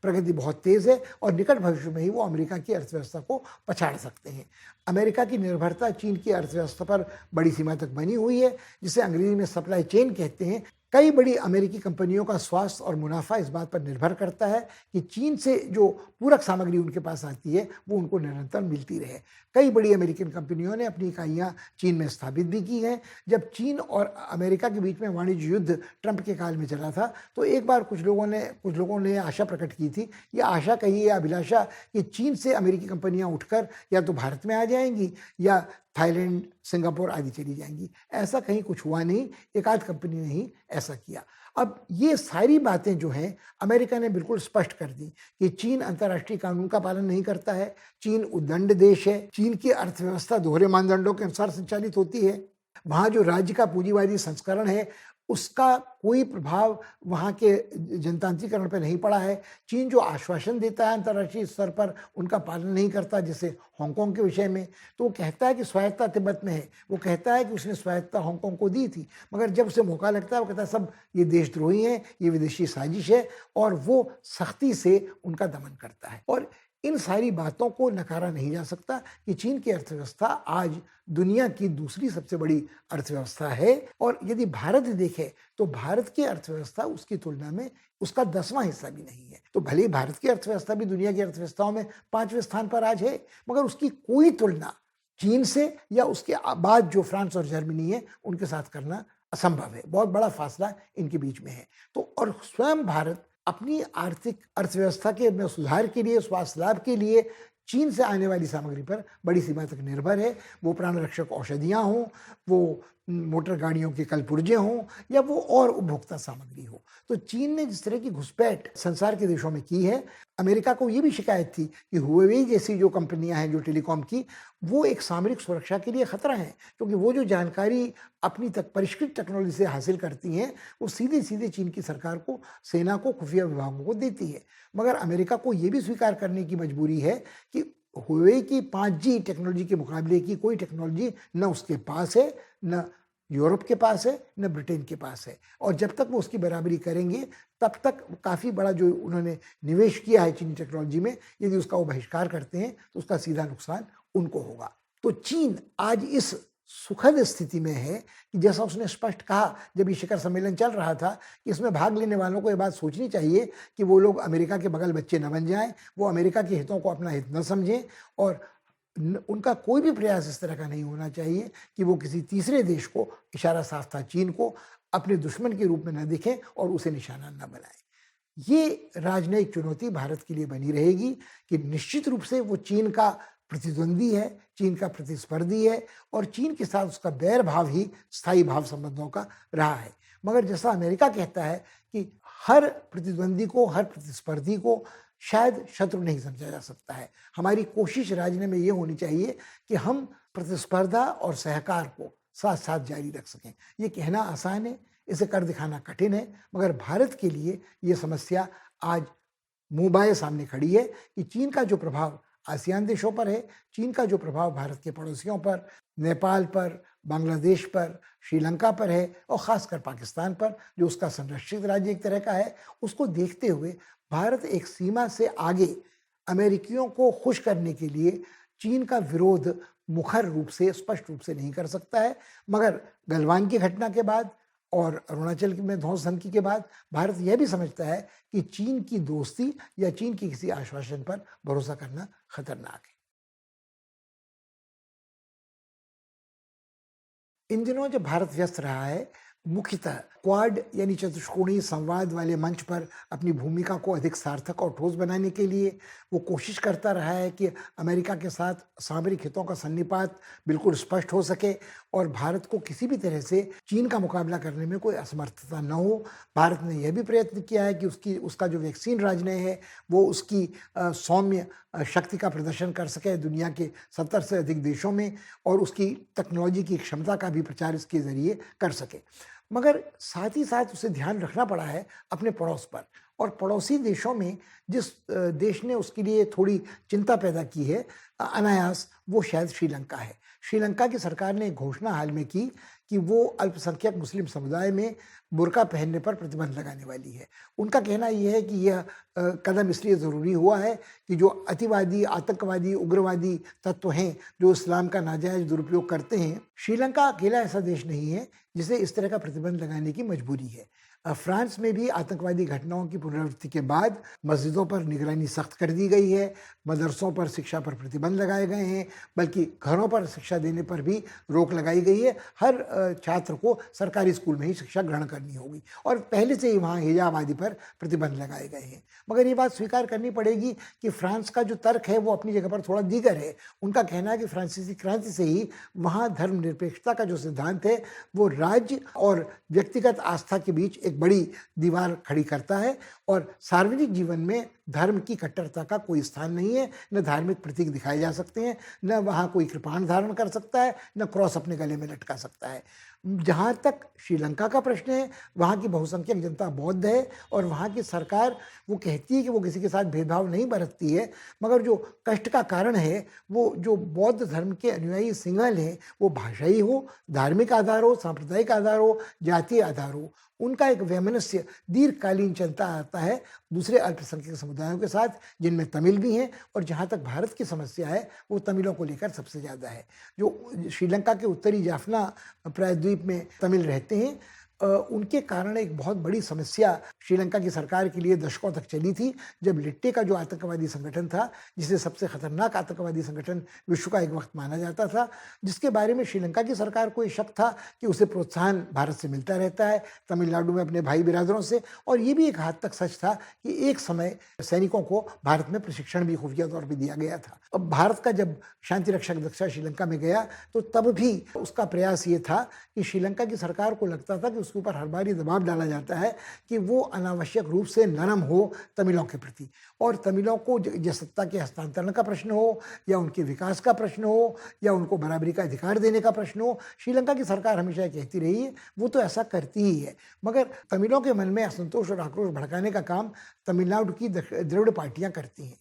Speaker 1: प्रगति बहुत तेज़ है और निकट भविष्य में ही वो अमेरिका की अर्थव्यवस्था को पछाड़ सकते हैं। अमेरिका की निर्भरता चीन की अर्थव्यवस्था पर बड़ी सीमा तक बनी हुई है, जिसे अंग्रेजी में सप्लाई चेन कहते हैं। कई बड़ी अमेरिकी कंपनियों का स्वास्थ्य और मुनाफा इस बात पर निर्भर करता है कि चीन से जो पूरक सामग्री उनके पास आती है वो उनको निरंतर मिलती रहे। कई बड़ी अमेरिकन कंपनियों ने अपनी इकाइयाँ चीन में स्थापित भी की हैं। जब चीन और अमेरिका के बीच में वाणिज्य युद्ध ट्रंप के काल में चला था तो एक बार कुछ लोगों ने आशा प्रकट की थी, या आशा कही या अभिलाषा, कि चीन से अमेरिकी कंपनियां उठकर या तो भारत में आ जाएंगी या थाईलैंड, सिंगापुर आदि चली जाएंगी। ऐसा कहीं कुछ हुआ नहीं, एक आध कंपनी ने ही ऐसा किया। अब ये सारी बातें जो हैं अमेरिका ने बिल्कुल स्पष्ट कर दी कि चीन अंतर्राष्ट्रीय कानून का पालन नहीं करता है, चीन उद्दंड देश है, चीन की अर्थव्यवस्था दोहरे मानदंडों के अनुसार संचालित होती है, वहाँ जो राज्य का पूंजीवादी संस्करण है उसका कोई प्रभाव वहाँ के जनतांत्रिकरण पर नहीं पड़ा है। चीन जो आश्वासन देता है अंतर्राष्ट्रीय स्तर पर उनका पालन नहीं करता, जैसे हांगकांग के विषय में। तो वो कहता है कि स्वायत्तता तिब्बत में है, वो कहता है कि उसने स्वायत्तता हांगकांग को दी थी, मगर जब उसे मौका लगता है वो कहता है सब ये देशद्रोही हैं, ये विदेशी साजिश है, और वो सख्ती से उनका दमन करता है। और इन सारी बातों को नकारा नहीं जा सकता कि चीन की अर्थव्यवस्था आज दुनिया की दूसरी सबसे बड़ी अर्थव्यवस्था है, और यदि भारत देखे तो भारत की अर्थव्यवस्था उसकी तुलना में उसका 10वां हिस्सा भी नहीं है। तो भले ही भारत की अर्थव्यवस्था भी दुनिया की अर्थव्यवस्थाओं में 5वें स्थान पर आज है, मगर उसकी कोई तुलना चीन से या उसके बाद जो फ्रांस और जर्मनी है उनके साथ करना असंभव है। बहुत बड़ा फासला इनके बीच में है। तो और स्वयं भारत अपनी आर्थिक अर्थव्यवस्था के में सुधार के लिए, स्वास्थ्य लाभ के लिए चीन से आने वाली सामग्री पर बड़ी सीमा तक निर्भर है। वो प्राण रक्षक औषधियाँ हों, वो मोटर गाड़ियों के कल पुर्जे हों, या वो और उपभोक्ता सामग्री हो। तो चीन ने जिस तरह की घुसपैठ संसार के देशों में की है, अमेरिका को ये भी शिकायत थी कि हुआवे जैसी जो कंपनियां हैं जो टेलीकॉम की, वो एक सामरिक सुरक्षा के लिए खतरा है, क्योंकि वो जो जानकारी अपनी तक परिष्कृत टेक्नोलॉजी से हासिल करती हैं वो सीधे सीधे चीन की सरकार को, सेना को, खुफिया विभागों को देती है। मगर अमेरिका को ये भी स्वीकार करने की मजबूरी है कि हुआवे की 5G टेक्नोलॉजी के मुकाबले की कोई टेक्नोलॉजी न उसके पास है, न यूरोप के पास है, न ब्रिटेन के पास है, और जब तक वो उसकी बराबरी करेंगे तब तक काफ़ी बड़ा जो उन्होंने निवेश किया है चीनी टेक्नोलॉजी में, यदि उसका वो बहिष्कार करते हैं तो उसका सीधा नुकसान उनको होगा। तो चीन आज इस सुखद स्थिति में है कि जैसा उसने स्पष्ट कहा जब ये शिखर सम्मेलन चल रहा था कि इसमें भाग लेने वालों को ये बात सोचनी चाहिए कि वो लोग अमेरिका के बगल बच्चे न बन जाएं, वो अमेरिका के हितों को अपना हित न समझें, और उनका कोई भी प्रयास इस तरह का नहीं होना चाहिए कि वो किसी तीसरे देश को, इशारा साफ था चीन को, अपने दुश्मन के रूप में न देखें और उसे निशाना न बनाएं। ये राजनयिक चुनौती भारत के लिए बनी रहेगी कि निश्चित रूप से वो चीन का प्रतिद्वंदी है, चीन का प्रतिस्पर्धी है, और चीन के साथ उसका बैर भाव ही स्थायी भाव संबंधों का रहा है। मगर जैसा अमेरिका कहता है कि हर प्रतिद्वंदी को, हर प्रतिस्पर्धी को शायद शत्रु नहीं समझा जा सकता है। हमारी कोशिश राजनीति में ये होनी चाहिए कि हम प्रतिस्पर्धा और सहकार को साथ साथ जारी रख सकें। ये कहना आसान है, इसे कर दिखाना कठिन है, मगर भारत के लिए ये समस्या आज मुँह बाए सामने खड़ी है कि चीन का जो प्रभाव आसियान देशों पर है, चीन का जो प्रभाव भारत के पड़ोसियों पर, नेपाल पर, बांग्लादेश पर, श्रीलंका पर है और ख़ासकर पाकिस्तान पर, जो उसका संरक्षित राज्य एक तरह का है, उसको देखते हुए भारत एक सीमा से आगे अमेरिकियों को खुश करने के लिए चीन का विरोध मुखर रूप से, स्पष्ट रूप से नहीं कर सकता है। मगर गलवान की घटना के बाद और अरुणाचल में ध्वंस धमकी के बाद भारत यह भी समझता है कि चीन की दोस्ती या चीन की किसी आश्वासन पर भरोसा करना खतरनाक है। इन दिनों जब भारत व्यस्त रहा है, मुख्यतः क्वाड यानी चतुष्कोणीय संवाद वाले मंच पर अपनी भूमिका को अधिक सार्थक और ठोस बनाने के लिए वो कोशिश करता रहा है कि अमेरिका के साथ सामरिक हितों का सन्निपात बिल्कुल स्पष्ट हो सके और भारत को किसी भी तरह से चीन का मुकाबला करने में कोई असमर्थता न हो। भारत ने यह भी प्रयत्न किया है कि उसका जो वैक्सीन राजनय है, वो उसकी सौम्य शक्ति का प्रदर्शन कर सके दुनिया के 70 से अधिक देशों में और उसकी टेक्नोलॉजी की क्षमता का भी प्रचार इसके ज़रिए कर सके। मगर साथ ही साथ उसे ध्यान रखना पड़ा है अपने पड़ोस पर और पड़ोसी देशों में जिस देश ने उसके लिए थोड़ी चिंता पैदा की है अनायास, वो शायद श्रीलंका है। श्रीलंका की सरकार ने एक घोषणा हाल में की कि वो अल्पसंख्यक मुस्लिम समुदाय में बुर्का पहनने पर प्रतिबंध लगाने वाली है। उनका कहना यह है कि यह कदम इसलिए ज़रूरी हुआ है कि जो अतिवादी, आतंकवादी, उग्रवादी तत्व हैं जो इस्लाम का नाजायज़ दुरुपयोग करते हैं, श्रीलंका अकेला ऐसा देश नहीं है जिसे इस तरह का प्रतिबंध लगाने की मजबूरी है। फ्रांस में भी आतंकवादी घटनाओं की पुनरावृत्ति के बाद मस्जिदों पर निगरानी सख्त कर दी गई है, मदरसों पर शिक्षा पर प्रतिबंध लगाए गए हैं, बल्कि घरों पर शिक्षा देने पर भी रोक लगाई गई है। हर छात्र को सरकारी स्कूल में ही शिक्षा ग्रहण करनी होगी और पहले से ही वहाँ हिजाब आदि पर प्रतिबंध लगाए गए हैं। मगर ये बात स्वीकार करनी पड़ेगी कि फ्रांस का जो तर्क है वो अपनी जगह पर थोड़ा दीगर है। उनका कहना है कि फ्रांसीसी क्रांति से ही वहाँ धर्मनिरपेक्षता का जो सिद्धांत है वो राज्य और व्यक्तिगत आस्था के बीच एक बड़ी दीवार खड़ी करता है और सार्वजनिक जीवन में धर्म की कट्टरता का कोई स्थान नहीं है। न धार्मिक प्रतीक दिखाए जा सकते हैं, न वहाँ कोई कृपाण धारण कर सकता है, न क्रॉस अपने गले में लटका सकता है। जहाँ तक श्रीलंका का प्रश्न है, वहाँ की बहुसंख्यक जनता बौद्ध है और वहाँ की सरकार वो कहती है कि वो किसी के साथ भेदभाव नहीं बरतती है, मगर जो कष्ट का कारण है वो जो बौद्ध धर्म के अनुयायी सिंहल हैं, वो भाषाई हो, धार्मिक आधार हो, सांप्रदायिक आधार हो, जातीय आधार हो, उनका एक वैमनस्य दीर्घकालीन चलता आता है दूसरे अल्पसंख्यक समुदायों के साथ, जिनमें तमिल भी हैं। और जहाँ तक भारत की समस्या है वो तमिलों को लेकर सबसे ज़्यादा है। जो श्रीलंका के उत्तरी जाफना प्रायद्वीप में तमिल रहते हैं, उनके कारण एक बहुत बड़ी समस्या श्रीलंका की सरकार के लिए दशकों तक चली थी, जब लिट्टे का जो आतंकवादी संगठन था, जिसे सबसे खतरनाक आतंकवादी संगठन विश्व का एक वक्त माना जाता था, जिसके बारे में श्रीलंका की सरकार को ये शक था कि उसे प्रोत्साहन भारत से मिलता रहता है, तमिलनाडु में अपने भाई बिरादरों से। और ये भी एक हद तक सच था कि एक समय सैनिकों को भारत में प्रशिक्षण भी खुफिया तौर पर दिया गया था। अब भारत का जब शांति रक्षक दस्ता श्रीलंका में गया तो तब भी उसका प्रयास ये था कि श्रीलंका की सरकार को लगता था कि उसके ऊपर हर बार ये दबाव डाला जाता है कि वो अनावश्यक रूप से नरम हो तमिलों के प्रति, और तमिलों को सत्ता के हस्तांतरण का प्रश्न हो या उनके विकास का प्रश्न हो या उनको बराबरी का अधिकार देने का प्रश्न हो, श्रीलंका की सरकार हमेशा कहती रही है वो तो ऐसा करती ही है। मगर तमिलों के मन में असंतोष और आक्रोश भड़काने का काम तमिलनाडु की द्रविड़ पार्टियां करती हैं।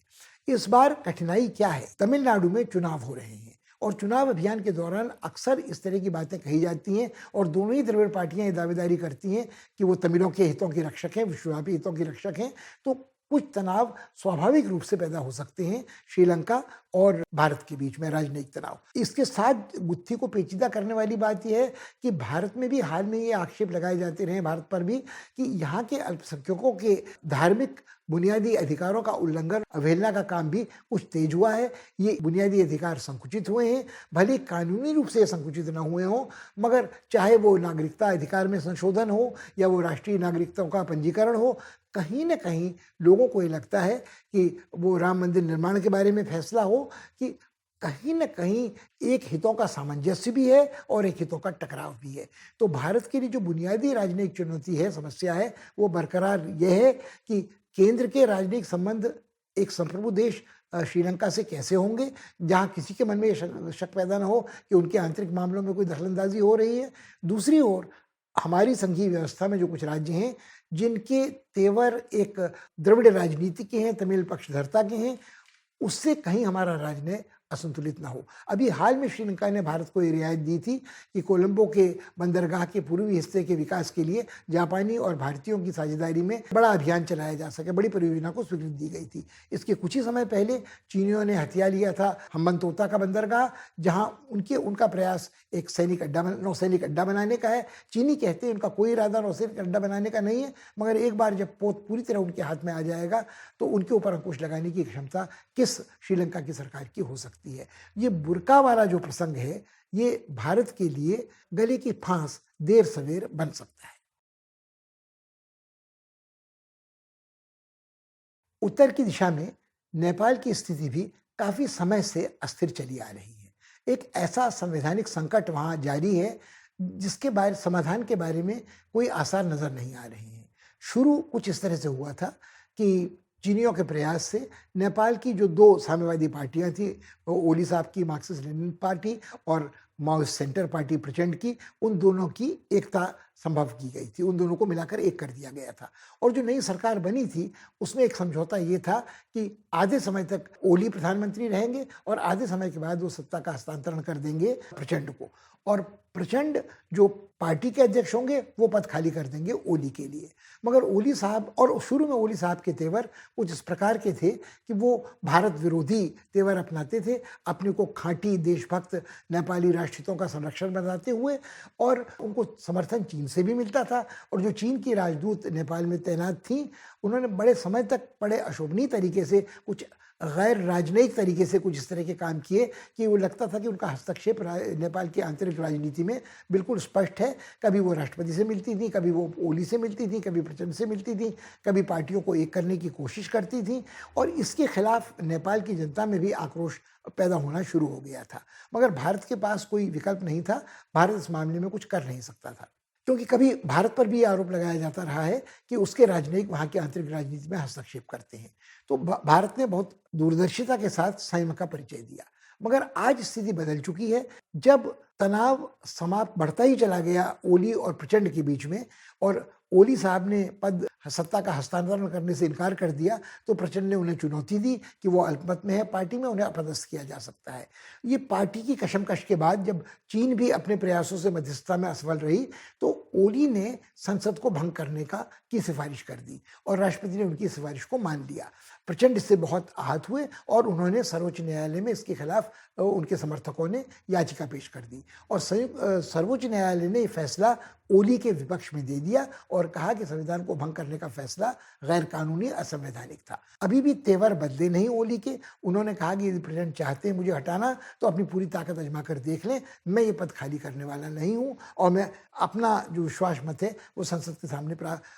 Speaker 1: इस बार कठिनाई क्या है? तमिलनाडु में चुनाव हो रहे हैं और चुनाव अभियान के दौरान अक्सर इस तरह की बातें कही जाती हैं और दोनों ही द्रविड़ पार्टियां ये दावेदारी करती हैं कि वो तमिलों के हितों की रक्षक हैं, विश्वव्यापी हितों की रक्षक हैं। तो कुछ तनाव स्वाभाविक रूप से पैदा हो सकते हैं श्रीलंका और भारत के बीच में, राजनीतिक तनाव। इसके साथ गुत्थी को पेचीदा करने वाली बात यह है कि भारत में भी हाल में ये आक्षेप लगाए जाते रहे, भारत पर भी, कि यहाँ के अल्पसंख्यकों के धार्मिक बुनियादी अधिकारों का उल्लंघन, अवहेलना का काम भी कुछ तेज हुआ है। ये बुनियादी अधिकार संकुचित हुए हैं, भले कानूनी रूप से संकुचित न हुए हों, मगर चाहे वो नागरिकता अधिकार में संशोधन हो या वो राष्ट्रीय नागरिकताओं का पंजीकरण हो, कहीं न कहीं लोगों को ये लगता है कि वो राम मंदिर निर्माण के बारे में फैसला हो, कि कहीं न कहीं एक हितों का सामंजस्य भी है और एक हितों का टकराव भी है। तो भारत के लिए जो बुनियादी राजनीतिक चुनौती है, समस्या है, वो बरकरार यह है कि केंद्र के राजनीतिक संबंध एक संप्रभु देश श्रीलंका से कैसे होंगे, जहाँ किसी के मन में ये शक शक पैदा ना हो कि उनके आंतरिक मामलों में कोई दखल-अंदाज़ी हो रही है। दूसरी ओर हमारी संघीय व्यवस्था में जो कुछ राज्य हैं, जिनके तेवर एक द्रविड़ राजनीति के हैं, तमिल पक्षधरता के हैं, उससे कहीं हमारा राजनय असंतुलित ना हो। अभी हाल में श्रीलंका ने भारत को ये रियायत दी थी कि कोलंबो के बंदरगाह के पूर्वी हिस्से के विकास के लिए जापानी और भारतीयों की साझेदारी में बड़ा अभियान चलाया जा सके, बड़ी परियोजना को स्वीकृति दी गई थी। इसके कुछ ही समय पहले चीनियों ने हथिया लिया था हम्बनतोता का बंदरगाह, जहां उनका प्रयास एक नौसैनिक अड्डा बनाने का है। चीनी कहते हैं उनका कोई इरादा नौसैनिक अड्डा बनाने का नहीं है, मगर एक बार जब पोत पूरी तरह उनके हाथ में आ जाएगा तो उनके ऊपर अंकुश लगाने की क्षमता किस श्रीलंका की सरकार की हो सकती है। ये बुर्का वाला जो प्रसंग है, ये भारत के लिए गले की फांस देर सवेर बन सकता है। उत्तर की दिशा में नेपाल की स्थिति भी काफी समय से अस्थिर चली आ रही है। एक ऐसा संवैधानिक संकट वहां जारी है जिसके बारे समाधान के बारे में कोई आसार नजर नहीं आ रहे हैं। शुरू कुछ इस तरह से हुआ था कि चीनियों के प्रयास से नेपाल की जो दो साम्यवादी पार्टियां थी, ओली साहब की मार्क्सिस्ट लेनिन पार्टी और माओइस्ट सेंटर पार्टी प्रचंड की, उन दोनों की एकता संभव की गई थी, उन दोनों को मिलाकर एक कर दिया गया था। और जो नई सरकार बनी थी उसमें एक समझौता ये था कि आधे समय तक ओली प्रधानमंत्री रहेंगे और आधे समय के बाद वो सत्ता का हस्तांतरण कर देंगे प्रचंड को, और प्रचंड जो पार्टी के अध्यक्ष होंगे वो पद खाली कर देंगे ओली के लिए। मगर ओली साहब, और शुरू में ओली साहब के तेवर कुछ इस प्रकार के थे कि वो भारत विरोधी तेवर अपनाते थे, अपने को खांटी देशभक्त नेपाली राष्ट्रहितों का संरक्षण बनाते हुए, और उनको समर्थन चीन से भी मिलता था। और जो चीन की राजदूत नेपाल में तैनात थी, उन्होंने बड़े समय तक बड़े अशोभनीय तरीके से, कुछ गैर राजनयिक तरीके से कुछ इस तरह के काम किए कि वो लगता था कि उनका हस्तक्षेप नेपाल की आंतरिक राजनीति में बिल्कुल स्पष्ट है। कभी वो राष्ट्रपति से मिलती थी, कभी वो ओली से मिलती थी, कभी प्रचंड से मिलती थी, कभी पार्टियों को एक करने की कोशिश करती थी, और इसके खिलाफ नेपाल की जनता में भी आक्रोश पैदा होना शुरू हो गया था। मगर भारत के पास कोई विकल्प नहीं था, भारत इस मामले में कुछ कर नहीं सकता था, क्योंकि कभी भारत पर भी आरोप लगाया जाता रहा है कि उसके राजनयिक वहाँ की आंतरिक राजनीति में हस्तक्षेप करते हैं। तो भारत ने बहुत दूरदर्शिता के साथ संयम का परिचय दिया। मगर आज स्थिति बदल चुकी है, जब तनाव समाप्त बढ़ता ही चला गया ओली और प्रचंड के बीच में, और ओली साहब ने सत्ता का हस्तांतरण करने से इनकार कर दिया, तो प्रचंड ने उन्हें चुनौती दी कि वो अल्पमत में है पार्टी में, उन्हें अपदस्थ किया जा सकता है। ये पार्टी की कशमकश के बाद जब चीन भी अपने प्रयासों से मध्यस्थता में असफल रही, तो ओली ने संसद को भंग करने की सिफारिश कर दी और राष्ट्रपति ने उनकी सिफारिश को मान लिया। प्रचंड इससे बहुत आहत हुए और उन्होंने सर्वोच्च न्यायालय में इसके खिलाफ, उनके समर्थकों ने याचिका पेश कर दी, और सर्वोच्च न्यायालय ने ये फैसला ओली के विपक्ष में दे दिया और कहा कि संविधान को भंग करने का फैसला गैर कानूनी, असंवैधानिक था। अभी भी तेवर बदले नहीं ओली के। उन्होंने कहा कि यदि प्रेसिडेंट चाहते हैं मुझे हटाना तो अपनी पूरी ताकत आजमा कर देख लें, मैं ये पद खाली करने वाला नहीं हूँ, और मैं अपना जो विश्वास मत है वो संसद के सामने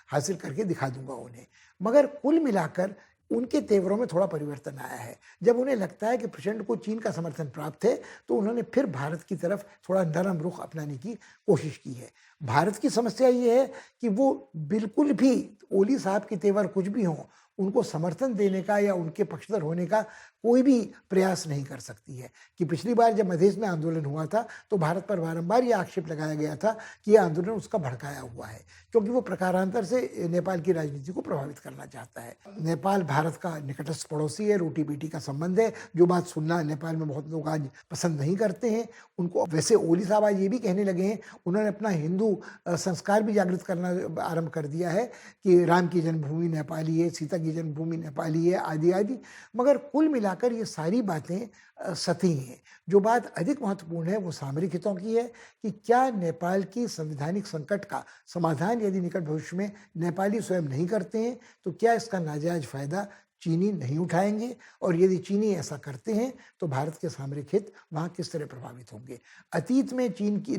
Speaker 1: हासिल करके दिखा दूंगा उन्हें। मगर कुल मिलाकर उनके तेवरों में थोड़ा परिवर्तन आया है। जब उन्हें लगता है कि प्रचंड को चीन का समर्थन प्राप्त है, तो उन्होंने फिर भारत की तरफ थोड़ा नरम रुख अपनाने की कोशिश की है। भारत की समस्या ये है कि वो बिल्कुल भी, ओली साहब के तेवर कुछ भी हों, उनको समर्थन देने का या उनके पक्षधर होने का कोई भी प्रयास नहीं कर सकती है। कि पिछली बार जब मधेश में आंदोलन हुआ था तो भारत पर बारंबार ये आक्षेप लगाया गया था कि यह आंदोलन उसका भड़काया हुआ है, क्योंकि वो प्रकारांतर से नेपाल की राजनीति को प्रभावित करना चाहता है। नेपाल भारत का निकटस्थ पड़ोसी है, रोटी बेटी का संबंध है, जो बात सुनना नेपाल में बहुत लोग आज पसंद नहीं करते हैं उनको। वैसे ओली साहब आज ये भी कहने लगे हैं, उन्होंने अपना हिंदू संस्कार भी जागृत करना आरंभ कर दिया है कि राम की जन्मभूमि नेपाली है, सीता की जन्मभूमि नेपाली है, आदि आदि। मगर कुल मिलाकर ये सारी बातें सतही हैं। जो बात अधिक महत्वपूर्ण है वो सामरिक हितों की है कि क्या नेपाल की संवैधानिक संकट का समाधान यदि निकट भविष्य में नेपाली स्वयं नहीं करते हैं तो क्या इसका नाजायज फायदा चीनी नहीं उठाएंगे, और यदि चीनी ऐसा करते हैं तो भारत के सामरिक हित वहाँ किस तरह प्रभावित होंगे। अतीत में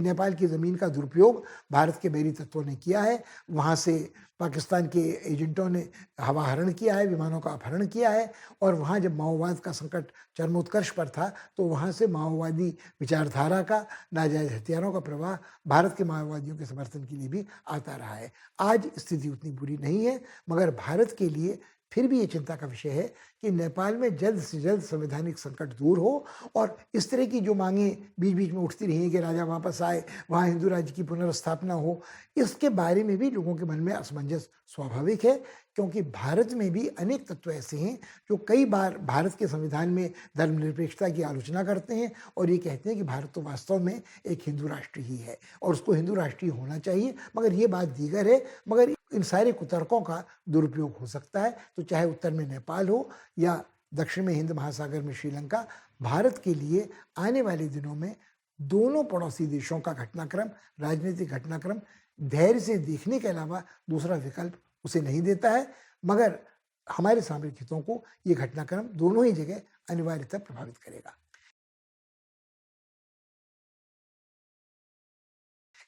Speaker 1: नेपाल की ज़मीन का दुरुपयोग भारत के बैरी तत्वों ने किया है। वहाँ से पाकिस्तान के एजेंटों ने हवाहरण किया है, विमानों का अपहरण किया है, और वहाँ जब माओवाद का संकट चरमोत्कर्ष पर था तो वहाँ से माओवादी विचारधारा का, नाजायज हथियारों का प्रवाह भारत के माओवादियों के समर्थन के लिए भी आता रहा है। आज स्थिति उतनी बुरी नहीं है, मगर भारत के लिए फिर भी ये चिंता का विषय है कि नेपाल में जल्द से जल्द संवैधानिक संकट दूर हो और इस तरह की जो मांगें बीच बीच में उठती रही हैं कि राजा वापस आए, वहाँ हिंदू राज्य की पुनर्स्थापना हो, इसके बारे में भी लोगों के मन में असमंजस स्वाभाविक है, क्योंकि भारत में भी अनेक तत्व ऐसे हैं जो कई बार भारत के संविधान में धर्मनिरपेक्षता की आलोचना करते हैं और ये कहते हैं कि भारत तो वास्तव में एक हिंदू राष्ट्र ही है और उसको हिंदू राष्ट्र ही होना चाहिए। मगर ये बात दीगर है, मगर इन सारे कुतर्कों का दुरुपयोग हो सकता है। तो चाहे उत्तर में नेपाल हो या दक्षिण में हिंद महासागर में श्रीलंका, भारत के लिए आने वाले दिनों में दोनों पड़ोसी देशों का घटनाक्रम, राजनीतिक घटनाक्रम धैर्य से देखने के अलावा दूसरा विकल्प उसे नहीं देता है। मगर हमारे सामरिक हितों को ये घटनाक्रम दोनों ही जगह अनिवार्यतः प्रभावित करेगा।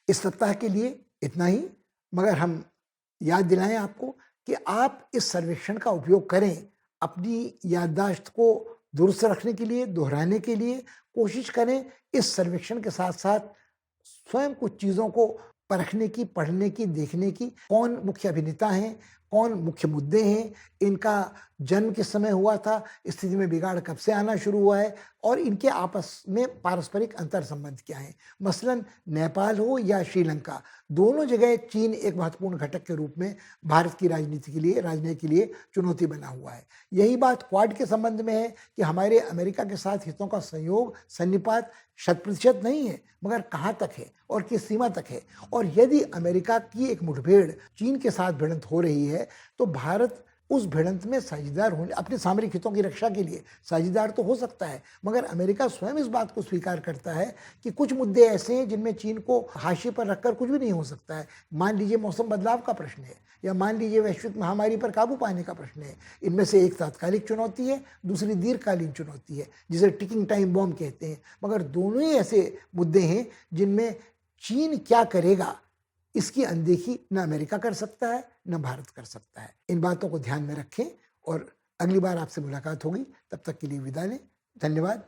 Speaker 1: इस सप्ताह के लिए इतना ही, मगर हम याद दिलाएं आपको कि आप इस सर्वेक्षण का उपयोग करें अपनी याददाश्त को दुरुस्त रखने के लिए, दोहराने के लिए। कोशिश करें इस सर्वेक्षण के साथ साथ स्वयं कुछ चीज़ों को परखने की, पढ़ने की, देखने की। कौन मुख्य अभिनेता हैं, कौन मुख्य मुद्दे हैं, इनका जन्म किस समय हुआ था, स्थिति में बिगाड़ कब से आना शुरू हुआ है और इनके आपस में पारस्परिक अंतर संबंध क्या हैं। मसलन नेपाल हो या श्रीलंका, दोनों जगह चीन एक महत्वपूर्ण घटक के रूप में भारत की राजनीति के लिए, राजनीति के लिए चुनौती बना हुआ है। यही बात क्वाड के संबंध में है कि हमारे अमेरिका के साथ हितों का संयोग, सन्निपात 100% नहीं है, मगर कहाँ तक है और किस सीमा तक है। और यदि अमेरिका की एक मुठभेड़ चीन के साथ भिड़ंत हो रही है तो भारत उस भिड़ंत में साझेदार होने, अपने सामरिक हितों की रक्षा के लिए साझेदार तो हो सकता है, मगर अमेरिका स्वयं इस बात को स्वीकार करता है कि कुछ मुद्दे ऐसे हैं जिनमें चीन को हाशिए पर रखकर कुछ भी नहीं हो सकता है। मान लीजिए मौसम बदलाव का प्रश्न है, या मान लीजिए वैश्विक महामारी पर काबू पाने का प्रश्न है। इनमें से एक तात्कालिक चुनौती है, दूसरी दीर्घकालीन चुनौती है, जिसे टिकिंग टाइम बॉम्ब कहते हैं। मगर दोनों ही ऐसे मुद्दे हैं जिनमें चीन क्या करेगा इसकी अनदेखी न अमेरिका कर सकता है, न भारत कर सकता है। इन बातों को ध्यान में रखें और अगली बार आपसे मुलाकात होगी। तब तक के लिए विदा लें। धन्यवाद।